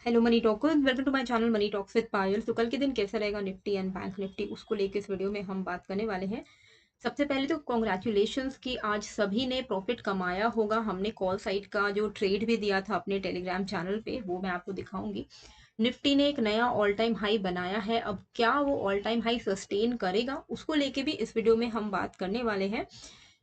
Hello money talkers, welcome to my channel money talks with Payal. तो कल के दिन कैसा रहेगा निफ्टी एंड बैंक निफ्टी, उसको लेके इस वीडियो में हम बात करने वाले हैं। सबसे पहले तो कॉन्ग्रेचुलेशंस कि आज सभी ने प्रॉफिट कमाया होगा। हमने कॉल साइड का जो ट्रेड भी दिया था अपने टेलीग्राम चैनल पे, वो मैं आपको दिखाऊंगी। निफ्टी ने एक नया ऑल टाइम हाई बनाया है। अब क्या वो ऑल टाइम हाई सस्टेन करेगा, उसको लेके भी इस वीडियो में हम बात करने वाले हैं।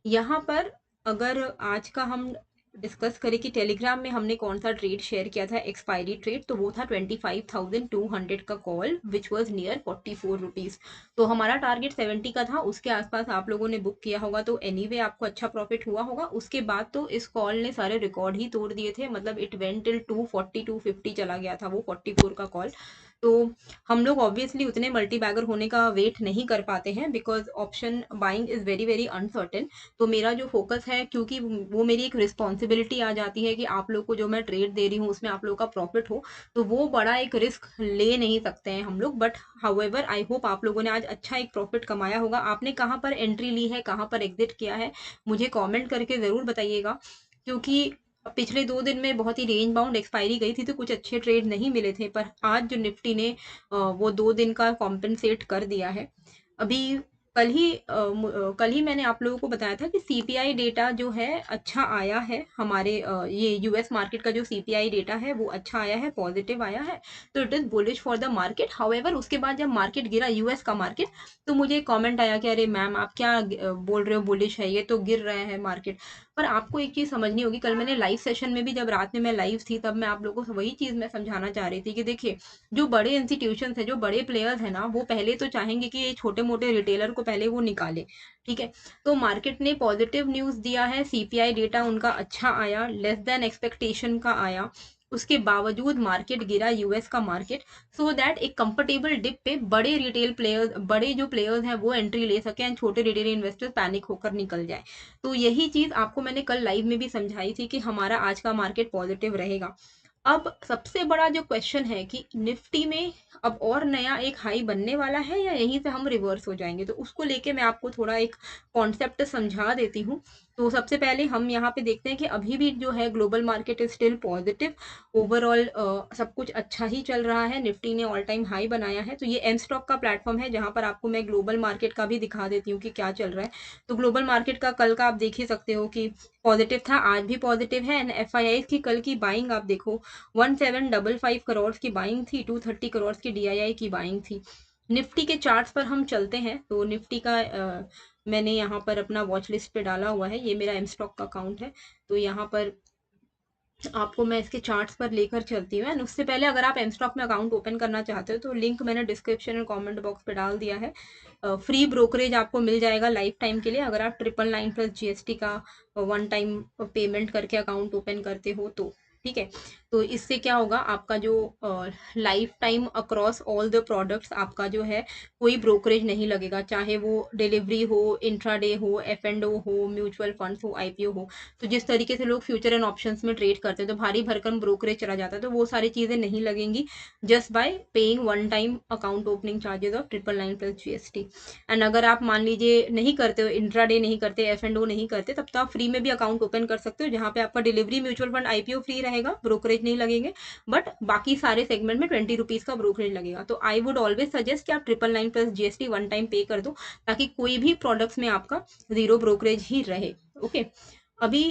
यहाँ पर अगर आज का हम डिस्कस करें कि टेलीग्राम में हमने कौन सा ट्रेड शेयर किया था, एक्सपायरी ट्रेड, तो वो था 25,200 का call which was near 44 rupees. तो हमारा टारगेट 70 का था, उसके आसपास आप लोगों ने बुक किया होगा, तो एनीवे आपको अच्छा प्रॉफिट हुआ होगा। उसके बाद तो इस कॉल ने सारे रिकॉर्ड ही तोड़ दिए थे, मतलब इट वेंट टिल 240 250 चला गया था वो 44 का कॉल। तो हम लोग ऑब्वियसली उतने मल्टी बैगर होने का वेट नहीं कर पाते हैं, because option buying is very very uncertain. तो मेरा जो फोकस है, क्योंकि वो मेरी एक रिस्पॉन्सिबिलिटी आ जाती है कि आप लोग को जो मैं ट्रेड दे रही हूँ उसमें आप लोग का प्रॉफिट हो, तो वो बड़ा एक रिस्क ले नहीं सकते हैं हम लोग। बट हाउएवर आई होप आप लोगों ने आज अच्छा एक प्रॉफिट कमाया होगा। आपने कहाँ पर एंट्री ली है, कहाँ पर एग्जिट किया है, मुझे कॉमेंट करके ज़रूर बताइएगा। क्योंकि पिछले 2 दिन में बहुत ही रेंज बाउंड एक्सपायरी गई थी, तो कुछ अच्छे ट्रेड नहीं मिले थे, पर आज जो निफ्टी ने वो 2 दिन का कॉम्पेंसेट कर दिया है। अभी कल ही मैंने आप लोगों को बताया था कि सीपीआई डेटा जो है अच्छा आया है। हमारे ये यूएस मार्केट का जो सीपीआई डेटा है वो अच्छा आया है, पॉजिटिव आया है। तो it is bullish for the market. However उसके बाद जब मार्केट गिरा, यूएस का मार्केट, तो मुझे कमेंट आया कि अरे मैम आप क्या बोल रहे हो, बुलिश है, ये तो गिर रहा है मार्केट। पर आपको एक चीज़ समझनी होगी, कल मैंने लाइव सेशन में भी, जब रात में मैं लाइव थी, तब मैं आप लोगों को वही चीज़ मैं समझाना चाह रही थी कि देखिए, जो बड़े इंस्टीट्यूशंस है, जो बड़े प्लेयर्स है ना, वो पहले तो चाहेंगे कि ये छोटे मोटे रिटेलर को पहले वो निकाले। ठीक है, तो मार्केट ने पॉजिटिव न्यूज़ दिया है, सीपीआई डेटा उनका अच्छा आया, लेस देन एक्सपेक्टेशन का आया। उसके बावजूद मार्केट गिरा, यूएस का मार्केट, सो दैट एक कंफर्टेबल डिप पे बड़े रिटेल प्लेयर्स, बड़े जो प्लेयर्स हैं वो एंट्री ले सकें एंड छोटे रिटेल इन्वेस्टर्स पैनिक होकर निकल जाए। तो यही चीज़ आपको मैंने कल लाइव में भी समझाई थी कि हमारा आज का मार्केट पॉजिटिव रहेगा। अब सबसे बड़ा जो क्वेश्चन है कि निफ्टी में अब और नया एक हाई बनने वाला है या यहीं से हम रिवर्स हो जाएंगे, तो उसको लेके मैं आपको थोड़ा एक कॉन्सेप्ट समझा देती हूँ। तो सबसे पहले हम यहाँ पे देखते हैं कि अभी भी जो है global market is still positive. Overall सब कुछ अच्छा ही चल रहा है। निफ्टी ने ऑल टाइम हाई बनाया है। तो ये एम स्टॉक का प्लेटफॉर्म है जहाँ पर आपको मैं ग्लोबल मार्केट का भी दिखा देती हूँ कि क्या चल रहा है। तो ग्लोबल मार्केट का कल का आप देख ही सकते हो कि पॉजिटिव था, आज भी पॉजिटिव है। एंड एफआईआई की कल की बाइंग आप देखो, 1755 करोड़ की बाइंग थी, 230 करोड़ की डीआईआई की बाइंग थी। निफ्टी के चार्ट्स पर हम चलते हैं, तो निफ्टी का मैंने यहाँ पर अपना वॉच लिस्ट पे डाला हुआ है, ये मेरा एम स्टॉक का अकाउंट है। तो यहाँ पर आपको मैं इसके चार्ट्स पर लेकर चलती हूँ। एंड उससे पहले अगर आप एम स्टॉक में अकाउंट ओपन करना चाहते हो, तो लिंक मैंने डिस्क्रिप्शन और कमेंट बॉक्स पे डाल दिया है। फ्री ब्रोकरेज आपको मिल जाएगा लाइफ टाइम के लिए, अगर आप 999 प्लस जीएसटी का वन टाइम पेमेंट करके अकाउंट ओपन करते हो तो। ठीक है, तो इससे क्या होगा, आपका जो life time across all the products आपका जो है कोई ब्रोकरेज नहीं लगेगा, चाहे वो डिलीवरी हो, इंट्राडे हो, एफ एंड ओ हो, म्यूचुअल फंड्स हो, आईपीओ हो। तो जिस तरीके से लोग फ्यूचर एंड ऑप्शंस में ट्रेड करते हैं तो भारी भरकम ब्रोकरेज चला जाता है, तो वो सारी चीज़ें नहीं लगेंगी, just by paying one time account opening charges of 999 plus GST. And अगर आप मान लीजिए नहीं करते हो, इंट्राडे नहीं करते, एफ एंड ओ नहीं करते, तब तो आप फ्री में भी अकाउंट ओपन कर सकते हो, जहाँ पे आपका delivery, mutual fund, IPO free रहेगा, ब्रोकरेज नहीं लगेंगे। बट बाकी सारे सेगमेंट में 20 रुपीज़ का ब्रोकरेज लगेगा। तो आई वुड ऑलवेज सजेस्ट कि आप 999 प्लस जीएसटी वन टाइम पे कर दो, ताकि कोई भी प्रोडक्ट्स में आपका जीरो ब्रोकरेज ही रहे। ओके, अभी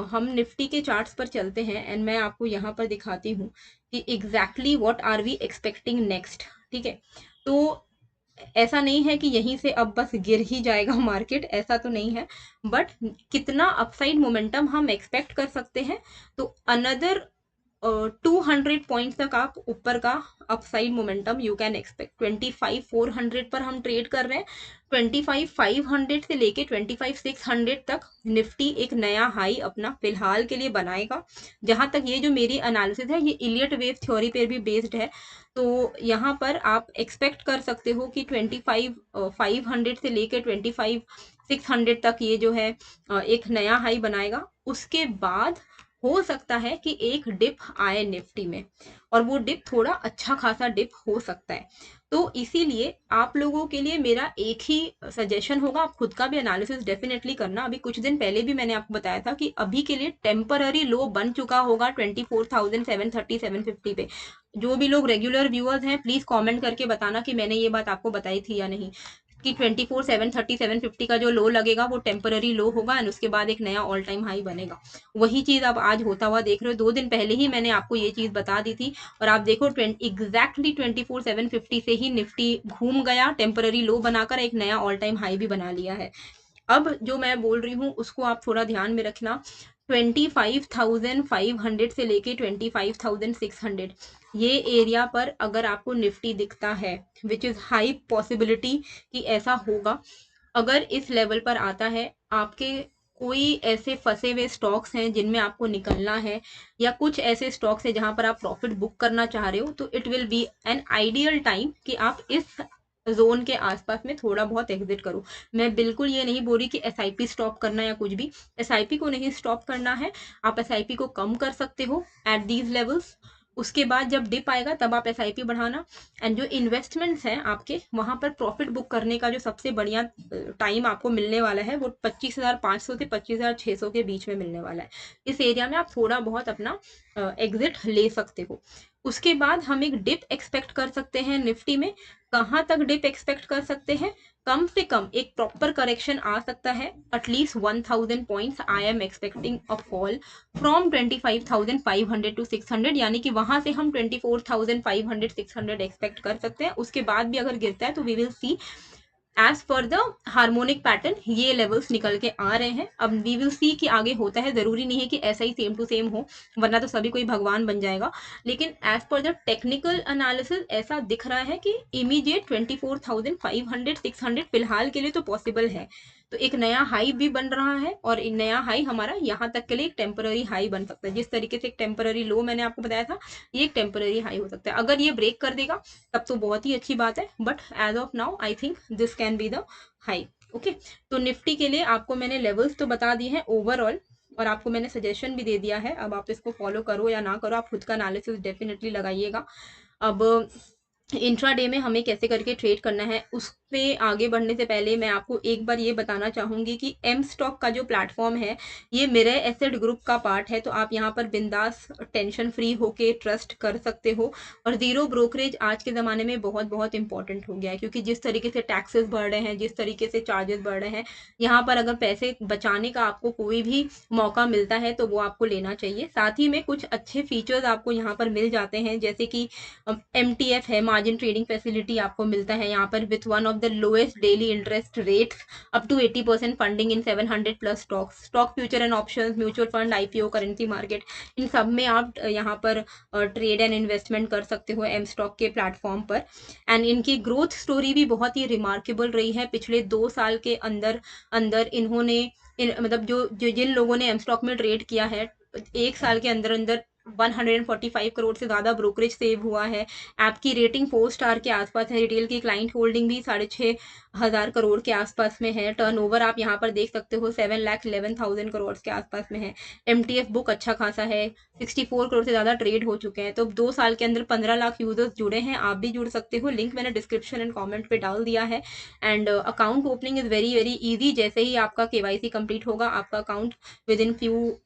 हम निफ्टी के चार्ट्स पर चलते हैं एंड मैं आपको यहाँ पर दिखाती हूँ कि exactly what are we expecting next. ठीक है, तो ऐसा नहीं है कि यहीं से अब बस गिर ही जाएगा मार्केट, ऐसा तो नहीं है। बट कितना अपसाइड मोमेंटम हम एक्सपेक्ट कर सकते हैं, तो अनदर 200 पॉइंट्स तक आप ऊपर का upside momentum you can expect. 25,400 पर हम ट्रेड कर रहे हैं, 25,500 से लेके 25,600 तक निफ्टी एक नया हाई अपना फिलहाल के लिए बनाएगा। जहां तक ये जो मेरी एनालिसिस है, ये इलियट वेव थ्योरी पर भी बेस्ड है। तो यहाँ पर आप एक्सपेक्ट कर सकते हो कि 25,500 से लेके 25,600 तक ये जो है एक नया हाई बनाएगा। उसके बाद हो सकता है कि एक डिप आए निफ्टी में, और वो डिप थोड़ा अच्छा खासा डिप हो सकता है। तो इसीलिए आप लोगों के लिए मेरा एक ही सजेशन होगा, आप खुद का भी एनालिसिस डेफिनेटली करना। अभी कुछ दिन पहले भी मैंने आपको बताया था कि अभी के लिए टेम्पररी लो बन चुका होगा 24,730 750 पे। जो भी लोग रेगुलर व्यूअर्स हैं प्लीज कमेंट करके बताना कि मैंने ये बात आपको बताई थी या नहीं, कि 24,730 750 का जो लो लगेगा वो टेम्पररी लो होगा एंड उसके बाद एक नया ऑल टाइम हाई बनेगा। वही चीज अब आज होता हुआ देख रहे हो। 2 दिन पहले ही मैंने आपको ये चीज बता दी थी, और आप देखो एग्जैक्टली 24,750 से ही निफ्टी घूम गया, टेम्पररी लो बनाकर एक नया ऑल टाइम हाई भी बना लिया है। अब जो मैं बोल रही हूँ उसको आप थोड़ा ध्यान में रखना। 25,500 से लेके 25,600 ये एरिया पर अगर आपको निफ्टी दिखता है, विच इज हाई पॉसिबिलिटी कि ऐसा होगा। अगर इस लेवल पर आता है, आपके कोई ऐसे फंसे हुए स्टॉक्स हैं जिनमें आपको निकलना है, या कुछ ऐसे स्टॉक्स हैं जहां पर आप प्रॉफिट बुक करना चाह रहे हो, तो it will B an ideal time कि आप इस जोन के आसपास में थोड़ा बहुत एग्जिट करो। मैं बिल्कुल ये नहीं बोल रही कि एसआईपी स्टॉप करना या कुछ भी, एसआईपी को नहीं स्टॉप करना है। आप एसआईपी को कम कर सकते हो एट दीज लेवल्स। उसके बाद जब डिप आएगा तब आप एसआईपी बढ़ाना। एंड जो इन्वेस्टमेंट्स हैं आपके, वहां पर प्रॉफिट बुक करने का जो सबसे बढ़िया टाइम आपको मिलने वाला है वो 25,500 से 25,600 के बीच में मिलने वाला है। इस एरिया में आप थोड़ा बहुत अपना एग्जिट ले सकते हो। उसके बाद हम एक डिप एक्सपेक्ट कर सकते हैं निफ्टी में। कहाँ तक डिप एक्सपेक्ट कर सकते हैं? कम से कम एक प्रॉपर करेक्शन आ सकता है, at least 1,000 points I am expecting a fall from 25,500 to 600, यानी कि वहां से हम 24,500 600 एक्सपेक्ट कर सकते हैं। उसके बाद भी अगर गिरता है तो we will see as per the harmonic pattern ये लेवल्स निकल के आ रहे हैं। अब वी विल सी कि आगे होता है, जरूरी नहीं है कि ऐसा ही सेम टू सेम हो, वरना तो सभी कोई भगवान बन जाएगा। लेकिन as per the technical analysis ऐसा दिख रहा है कि इमीडिएट 24,500 600 फिलहाल के लिए तो पॉसिबल है। तो एक नया हाई भी बन रहा है, और एक नया हाई हमारा यहाँ तक के लिए एक टेम्पररी हाई बन सकता है। जिस तरीके से एक टेम्पररी लो मैंने आपको बताया था, ये एक टेम्पररी हाई हो सकता है। अगर ये ब्रेक कर देगा तब तो बहुत ही अच्छी बात है, but as of now I think this can be the high. Okay, तो निफ्टी के लिए आपको मैंने लेवल्स तो बता दिए हैं ओवरऑल, और आपको मैंने सजेशन भी दे दिया है। अब आप इसको फॉलो करो या ना करो, आप खुद का एनालिसिस डेफिनेटली लगाइएगा। अब इंट्राडे में हमें कैसे करके ट्रेड करना है, उस पे आगे बढ़ने से पहले मैं आपको एक बार ये बताना चाहूंगी कि एम स्टॉक का जो प्लेटफॉर्म है ये मेरे एसेट ग्रुप का पार्ट है। तो आप यहाँ पर बिंदास टेंशन फ्री होके ट्रस्ट कर सकते हो। और जीरो ब्रोकरेज आज के ज़माने में बहुत बहुत इंपॉर्टेंट हो गया है, क्योंकि जिस तरीके से टैक्सेस बढ़ रहे हैं, जिस तरीके से चार्जेस बढ़ रहे हैं, यहाँ पर अगर पैसे बचाने का आपको कोई भी मौका मिलता है तो वो आपको लेना चाहिए। साथ ही में कुछ अच्छे फीचर्स आपको यहाँ पर मिल जाते हैं, जैसे कि MTF है, मार्जिन ट्रेडिंग फैसिलिटी आपको मिलता है यहाँ पर with one of the lowest daily interest rates, up to 80% funding in 700 plus stocks, stock future and options, mutual fund, IPO, currency market, इन सब में आप यहाँ पर ट्रेड एंड इन्वेस्टमेंट कर सकते हो एम स्टॉक के प्लेटफॉर्म पर। एंड इनकी ग्रोथ स्टोरी भी बहुत ही रिमार्केबल रही है। पिछले 2 साल के अंदर अंदर इन्होंने मतलब जो जिन लोगों ने एम स्टॉक में ट्रेड किया है, 1 साल के अंदर अंदर 145 करोड़ से ज़्यादा ब्रोकरेज सेव हुआ है। ऐप की रेटिंग 4 स्टार के आसपास है। रिटेल की क्लाइंट होल्डिंग भी 6,500 करोड़ के आसपास में है। टर्नओवर आप यहाँ पर देख सकते हो 7,11,000 करोड़ के आसपास में है। MTF बुक अच्छा खासा है, 64 करोड़ से ज़्यादा ट्रेड हो चुके हैं। तो 2 साल के अंदर 15 लाख यूजर्स जुड़े हैं। आप भी जुड़ सकते हो, लिंक मैंने डिस्क्रिप्शन एंड कॉमेंट पे डाल दिया है। And account opening is very very easy. जैसे ही आपका KYC कंप्लीट होगा, आपका account with in few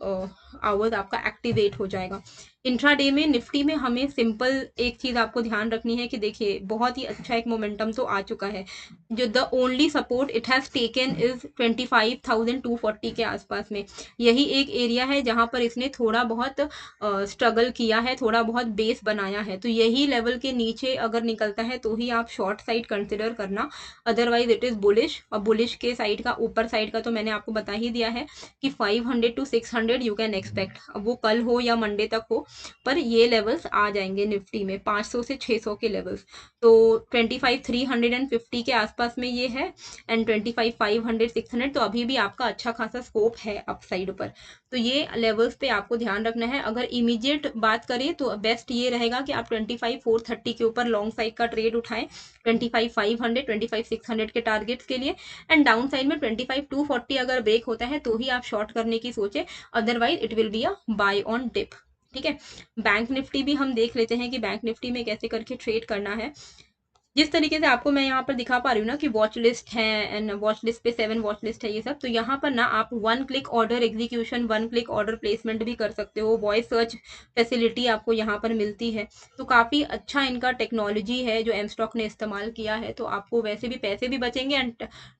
hours आपका एक्टिवेट हो जाएगा। इंट्राडे में निफ्टी में हमें सिंपल एक चीज आपको ध्यान रखनी है कि देखिए बहुत ही अच्छा एक मोमेंटम तो आ चुका है। जो the only support it has taken is 25,240 के आसपास में। यही एक एरिया है जहां पर इसने थोड़ा बहुत स्ट्रगल किया है, थोड़ा बहुत बेस बनाया है। तो यही लेवल के नीचे अगर निकलता है तो ही आप शॉर्ट साइड कंसिडर करना, अदरवाइज इट इज बुलिश। और बुलिश के साइड का, ऊपर साइड का तो मैंने आपको बता ही दिया है कि 500 टू 600 यू कैन एक्सपेक्ट। अब वो कल हो या मंडे तक हो, पर ये लेवल्स आ जाएंगे निफ्टी में 500 से 600 के लेवल्स। तो 25,350 के आसपास में ये है एंड 25,500 600, तो अभी भी आपका अच्छा खासा स्कोप है अपसाइड पर। तो ये लेवल्स पे आपको ध्यान रखना है। अगर इमीडिएट बात करें तो बेस्ट ये रहेगा कि आप 25,430 के ऊपर लॉन्ग साइड का ट्रेड उठाएं 25,500 25,600 के टारगेट्स के लिए, एंड डाउन साइड में 25,240 अगर ब्रेक होता है तो ही आप शॉर्ट करने की सोचे, otherwise it will be a buy on dip. ठीक है, बैंक निफ्टी भी हम देख लेते हैं कि बैंक निफ्टी में कैसे करके ट्रेड करना है। जिस तरीके से आपको मैं यहाँ पर दिखा पा रही हूँ ना कि वॉच लिस्ट है एंड वॉच लिस्ट पे 7 वॉच लिस्ट है ये सब, तो यहाँ पर ना आप 1 click order execution 1 click order placement भी कर सकते हो। वॉइस सर्च फैसिलिटी आपको यहाँ पर मिलती है। तो काफ़ी अच्छा इनका टेक्नोलॉजी है जो एम स्टॉक ने इस्तेमाल किया है। तो आपको वैसे भी पैसे भी बचेंगे एंड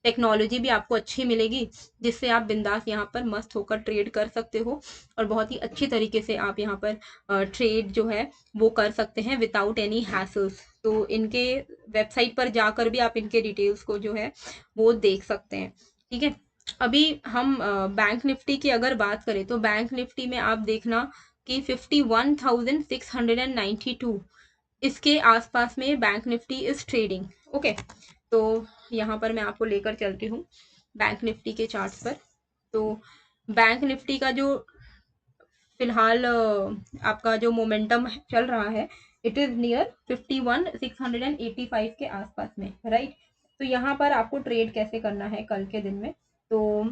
टेक्नोलॉजी भी आपको अच्छी मिलेगी, जिससे आप बिंदास यहाँ पर मस्त होकर ट्रेड कर सकते हो और बहुत ही अच्छी तरीके से आप यहाँ पर ट्रेड जो है वो कर सकते हैं विदाउट एनी हैसल्स। तो इनके वेबसाइट पर जाकर भी आप इनके डिटेल्स को जो है वो देख सकते हैं। ठीक है, अभी हम बैंक निफ्टी की अगर बात करें तो बैंक निफ्टी में आप देखना कि 51,692 इसके आसपास में bank Nifty is trading. Okay, तो यहाँ पर मैं आपको लेकर चलती हूँ बैंक निफ्टी के चार्ट्स पर। तो बैंक निफ्टी का जो फिलहाल आपका जो मोमेंटम चल रहा है इट इज नियर 51,685 के आसपास में, राइट। तो यहाँ पर आपको ट्रेड कैसे करना है कल के दिन में, तो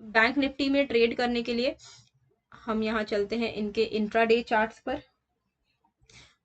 बैंक निफ्टी में ट्रेड करने के लिए हम यहाँ चलते हैं इनके इंट्राडे चार्ट्स पर।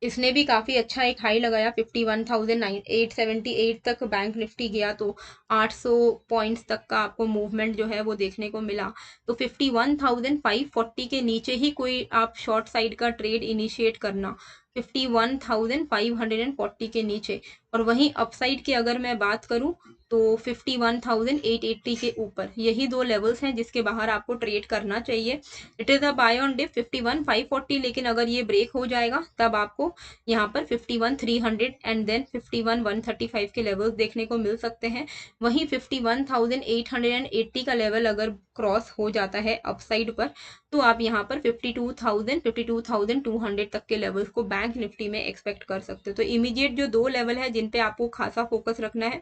इसने भी काफ़ी अच्छा एक हाई लगाया 51,878 तक बैंक निफ्टी गया, तो 800 पॉइंट्स तक का आपको मूवमेंट जो है वो देखने को मिला। तो 51,540 के नीचे ही कोई आप शॉर्ट साइड का ट्रेड इनिशिएट करना, 51,540 के नीचे। और वहीं अपसाइड की अगर मैं बात करूं तो 51,880 के ऊपर, यही दो लेवल्स हैं जिसके बाहर आपको ट्रेड करना चाहिए। It is a buy on dip 51,540, लेकिन अगर ये ब्रेक हो जाएगा तब आपको यहाँ पर 51,300 एंड देन 51,135 के लेवल्स देखने को मिल सकते हैं। वहीं 51,880 का लेवल अगर क्रॉस हो जाता है अपसाइड पर तो आप यहाँ पर 52,200 तक के लेवल्स को बैंक निफ्टी में एक्सपेक्ट कर सकते हो। तो इमीडिएट जो दो लेवल है जिन पे आपको खासा फोकस रखना है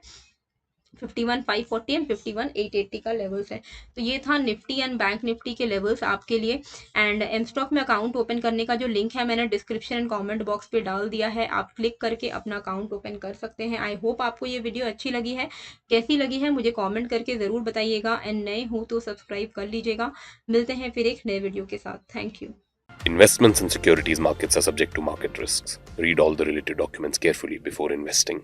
51,540 एंड 51,880 का लेवल्स है। तो ये था निफ्टी एंड बैंक निफ्टी के लेवल्स आपके लिए। एंड एम स्टॉक में अकाउंट ओपन करने का जो लिंक है मैंने डिस्क्रिप्शन एंड कमेंट बॉक्स पे डाल दिया है, आप क्लिक करके अपना अकाउंट ओपन कर सकते हैं। आई होप आपको ये वीडियो अच्छी लगी है। कैसी लगी है मुझे कॉमेंट करके ज़रूर बताइएगा एंड नए हो तो सब्सक्राइब कर लीजिएगा। मिलते हैं फिर एक नए वीडियो के साथ। Thank you. Investments in securities markets are subject to market risks. Read all the related documents carefully before investing.